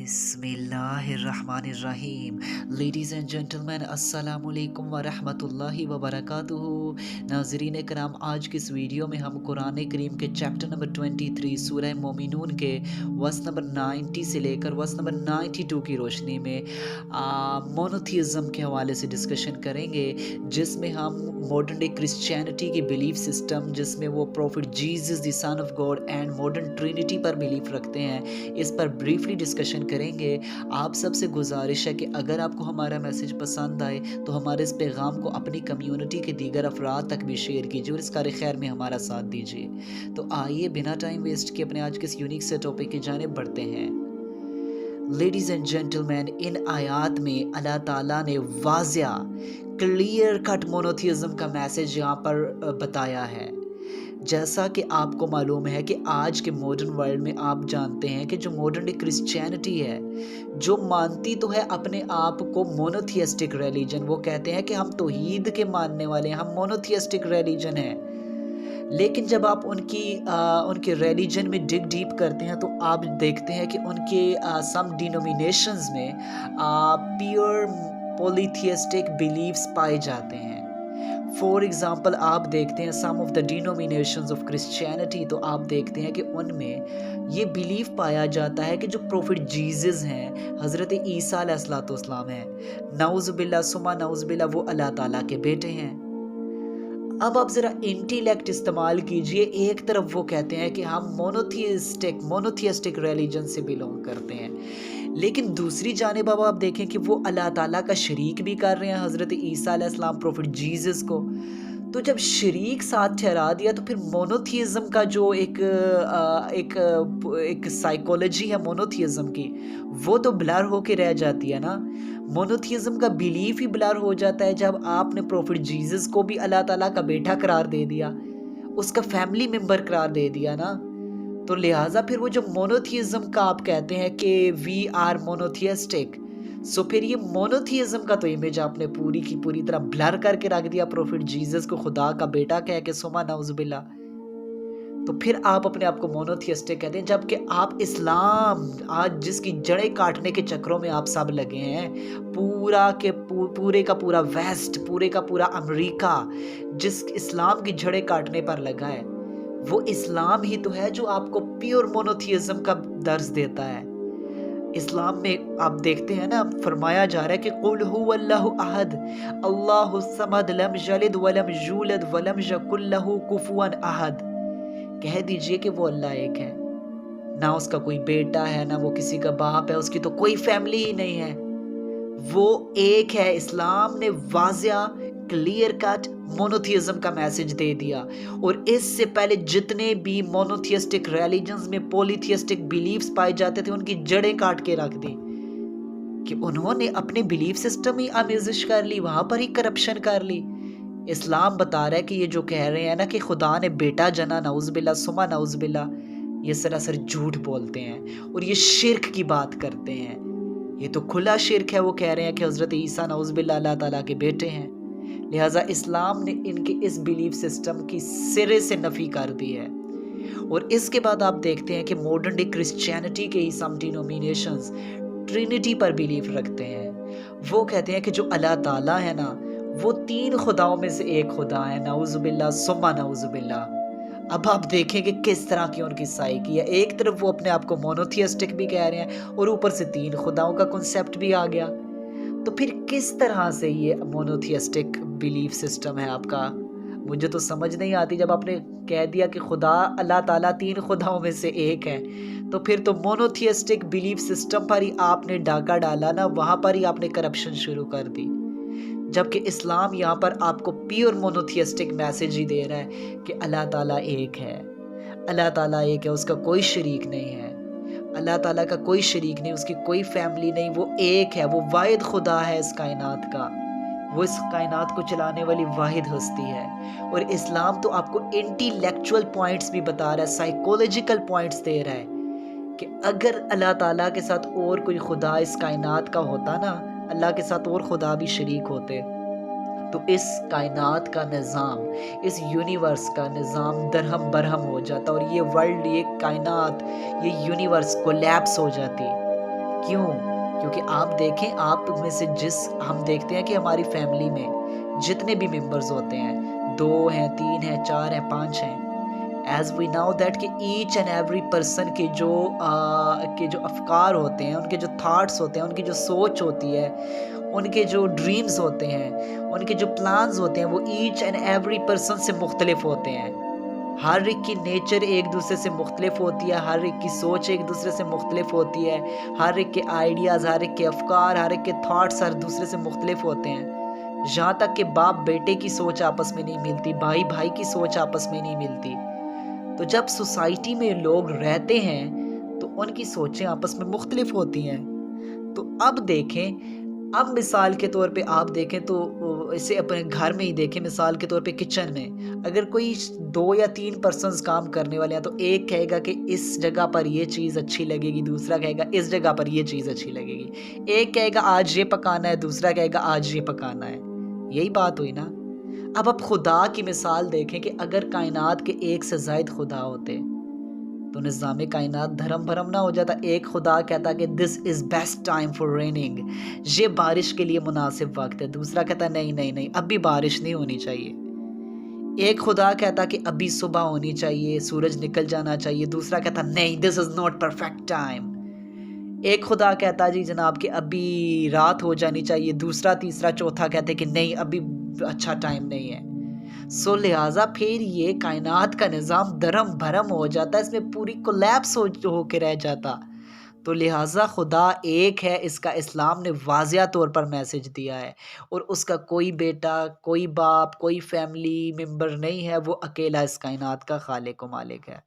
बिस्मिल्लाहिर्रहमानिर्रहीम। Ladies and gentleman, अस्सलामुअलैकुम वरहमतुल्लाहि वबरकातुहू। नाज़रीन कराम, आज की इस वीडियो में हम कुरान करीम के चैप्टर नंबर 23 सूरह मोमिनून के वर्स नंबर 90 से लेकर वर्स नंबर 92 की रोशनी में मोनोथीज़म के हवाले से डिस्कशन करेंगे, जिसमें हम मॉडर्न डे क्रिश्चियनिटी की बिलीफ सिस्टम, जिसमें वो profit Jesus the son of God and modern Trinity पर बिलीफ रखते हैं, इस पर ब्रीफली डिस्कशन करेंगे। आप सबसे गुजारिश है कि अगर आपको हमारा मैसेज पसंद आए तो हमारे इस पैगाम को अपनी कम्युनिटी के दीगर अफराद तक भी शेयर कीजिए और इस कार खैर में हमारा साथ दीजिए। तो आइए बिना टाइम वेस्ट किए अपने आज के इस यूनिक से टॉपिक की जानिब बढ़ते हैं। लेडीज़ एंड जेंटलमैन, इन आयात में अल्लाह ताला ने वाज़िया क्लियर कट मोनोथीज़म का मैसेज यहाँ पर बताया है। जैसा कि आपको मालूम है कि आज के मॉडर्न वर्ल्ड में आप जानते हैं कि जो मॉडर्न डे क्रिश्चियनिटी है, जो मानती तो है अपने आप को मोनोथियस्टिक रिलीजन, वो कहते हैं कि हम तौहीद के मानने वाले हैं, हम मोनोथियस्टिक रिलीजन हैं। लेकिन जब आप उनके रिलीजन में डिग डीप करते हैं तो आप देखते हैं कि उनके सम डिनोमिनेशंस में प्योर पॉलीथियस्टिक बिलीव्स पाए जाते हैं। फॉर एग्ज़ाम्पल, आप देखते हैं some of the denominations of Christianity, तो आप देखते हैं कि उनमें ये बिलीव पाया जाता है कि जो प्रॉफिट जीसस हैं, हज़रत ईसा अलैहिस्सलाम हैं, नाउज़ुबिल्लाह सुम्मा नाउज़ुबिल्लाह, वो अल्लाह ताला के बेटे हैं। अब आप ज़रा इंटेलेक्ट इस्तेमाल कीजिए। एक तरफ वो कहते हैं कि हम मोनोथियस्टिक रिलीजन से बिलोंग करते हैं, लेकिन दूसरी जानिब अब आप देखें कि वो अल्लाह ताला का शरीक भी कर रहे हैं हज़रत ईसा अलैहिस्सलाम प्रॉफिट जीसस को। तो जब शरीक साथ ठहरा दिया तो फिर मोनोथियज़म का जो एक साइकोलॉजी है मोनोथियज़म की, वो तो ब्लर होके रह जाती है ना। मोनोथियज़म का बिलीफ ही ब्लर हो जाता है जब आपने प्रॉफिट जीसस को भी अल्लाह ताला का बेटा करार दे दिया, उसका फैमिली मेंबर करार दे दिया ना। तो लिहाजा फिर वो जो मोनोथियज़म का आप कहते हैं कि वी आर मोनोथियस्टिक, सो फिर ये मोनोथियज़म का तो इमेज आपने पूरी की पूरी तरह ब्लर करके रख दिया, प्रॉफिट जीसस को खुदा का बेटा कह के, सुमा नाउज़ुबिल्लाह। तो फिर आप अपने आप को मोनोथियस्टिक कहते हैं, जबकि आप इस्लाम आज जिसकी जड़ें काटने के चक्करों में आप सब लगे हैं, पूरे का पूरा वेस्ट, पूरे का पूरा अमेरिका जिस इस्लाम की जड़ें काटने पर लगा है, वो इस्लाम ही तो है जो आपको प्योर मोनोथियज़म का दर्स देता है। इस्लाम में आप देखते हैं ना, फरमाया जा रहा है कि कुल हुवल्लाहु अहद अल्लाहुस समद लम यलिद वलम यूलद वलम यकुल लहू कुफुवन अहद। कह दीजिए कि वो अल्लाह एक है, ना उसका कोई बेटा है, ना वो किसी का बाप है, उसकी तो कोई फैमिली ही नहीं है, वो एक है। इस्लाम ने वाज़िया क्लियर कट मोनोथियज़म का मैसेज दे दिया, और इससे पहले जितने भी मोनोथियस्टिक रिलीजन्स में पॉलीथियस्टिक बिलीफ्स पाए जाते थे, उनकी जड़ें काट के रख दी कि उन्होंने अपने बिलीफ सिस्टम ही आमेजिश कर ली, वहाँ पर ही करप्शन कर ली। इस्लाम बता रहा है कि ये जो कह रहे हैं ना कि खुदा ने बेटा जना, नाउज़ुबिल्लाह सुमा नाउज़ुबिल्लाह, ये सरासर झूठ बोलते हैं और ये शिर्क की बात करते हैं। ये तो खुला शिर्क है। वो कह रहे हैं कि हज़रत ईसा नाउज़ुबिल्लाह अल्लाह ताला के बेटे हैं। लिहाजा इस्लाम ने इनके इस बिलीफ सिस्टम की सिरे से नफ़ी कर दी है। और इसके बाद आप देखते हैं कि मॉडर्न डे क्रिश्चियनिटी के ही सम डिनोमिनेशंस ट्रिनिटी पर बिलीफ रखते हैं। वो कहते हैं कि जो अल्लाह ताला है ना, वो 3 खुदाओं में से एक खुदा है, नाउज़ुबिल्लाह सुम्मा नाउज़ुबिल्लाह। अब आप देखें कि किस तरह की उनकी साइकी है। एक तरफ वो अपने आप को मोनोथियस्टिक भी कह रहे हैं और ऊपर से 3 खुदाओं का कॉन्सेप्ट भी आ गया। तो फिर किस तरह से ये मोनोथियस्टिक बिलीफ सिस्टम है आपका? मुझे तो समझ नहीं आती। जब आपने कह दिया कि खुदा अल्लाह ताला 3 खुदाओं में से एक है, तो फिर तो मोनोथियस्टिक बिलीफ सिस्टम पर ही आपने डाका डाला ना, वहाँ पर ही आपने करप्शन शुरू कर दी। जबकि इस्लाम यहाँ पर आपको प्योर मोनोथियस्टिक मैसेज ही दे रहा है कि अल्लाह ताला एक है, अल्लाह ताला एक है, उसका कोई शरीक नहीं है। अल्लाह ताला का कोई शरीक नहीं, उसकी कोई फैमिली नहीं, वो एक है, वो वाहिद खुदा है इस कायनात का, वो इस कायनात को चलाने वाली वाहिद हस्ती है। और इस्लाम तो आपको इंटेलेक्चुअल पॉइंट्स भी बता रहा है, साइकोलॉजिकल पॉइंट्स दे रहा है कि अगर अल्लाह ताला के साथ और कोई खुदा इस कायनात का होता ना, अल्लाह के साथ और खुदा भी शरीक होते, तो इस कायनात का निज़ाम, इस यूनिवर्स का निज़ाम दरहम बरहम हो जाता और ये वर्ल्ड, ये कायनात, ये यूनिवर्स कोलैप्स हो जाती। کیوں؟ کیونکہ آپ دیکھیں، آپ میں سے ہم دیکھتے ہیں کہ ہماری فیملی میں جتنے بھی ممبرز ہوتے ہیں، 2 ہیں، 3 ہیں، 4 ہیں، 5 ہیں، ایز وی ناؤ دیٹ کہ ایچ اینڈ ایوری پرسن کے جو افکار ہوتے ہیں، ان کے جو تھاٹس ہوتے ہیں، ان کی جو سوچ ہوتی ہے، ان کے جو ڈریمز ہوتے ہیں، ان کے جو پلانز ہوتے ہیں، وہ ایچ اینڈ ایوری پرسن سے مختلف ہوتے ہیں۔ ہر ایک کی نیچر ایک دوسرے سے مختلف ہوتی ہے، ہر ایک کی سوچ ایک دوسرے سے مختلف ہوتی ہے، ہر ایک کے آئیڈیاز، ہر ایک کے افکار، ہر ایک کے تھاٹس ہر دوسرے سے مختلف ہوتے ہیں۔ یہاں تک کہ باپ بیٹے کی سوچ آپس میں نہیں ملتی، بھائی بھائی کی سوچ آپس میں نہیں ملتی۔ تو جب سوسائٹی میں لوگ رہتے ہیں تو ان کی سوچیں آپس میں مختلف ہوتی ہیں۔ تو اب دیکھیں، اب مثال کے طور پہ آپ دیکھیں تو اسے اپنے گھر میں ہی دیکھیں، مثال کے طور پہ کچن میں اگر کوئی 2 یا 3 پرسنز کام کرنے والے ہیں تو ایک کہے گا کہ اس جگہ پر یہ چیز اچھی لگے گی، دوسرا کہے گا اس جگہ پر یہ چیز اچھی لگے گی، ایک کہے گا آج یہ پکانا ہے، دوسرا کہے گا آج یہ پکانا ہے۔ یہی بات ہوئی نا۔ اب آپ خدا کی مثال دیکھیں کہ اگر کائنات کے ایک سے زائد خدا ہوتے تو نظام کائنات دھرم بھرم نہ ہو جاتا۔ ایک خدا کہتا کہ this is best time for raining, یہ بارش کے لیے مناسب وقت ہے، دوسرا کہتا نہیں نہیں نہیں اب بھی بارش نہیں ہونی چاہیے۔ ایک خدا کہتا کہ ابھی صبح ہونی چاہیے، سورج نکل جانا چاہیے، دوسرا کہتا نہیں دس از ناٹ پرفیکٹ ٹائم۔ ایک خدا کہتا جی جناب کہ ابھی رات ہو جانی چاہیے، دوسرا تیسرا چوتھا کہتے کہ نہیں ابھی اچھا ٹائم نہیں ہے۔ لہٰذا پھر یہ کائنات کا نظام دھرم بھرم ہو جاتا، اس میں پوری کولیپس ہو کے رہ جاتا۔ تو لہٰذا خدا ایک ہے، اس کا اسلام نے واضح طور پر میسج دیا ہے، اور اس کا کوئی بیٹا، کوئی باپ، کوئی فیملی ممبر نہیں ہے، وہ اکیلا اس کائنات کا خالق و مالک ہے۔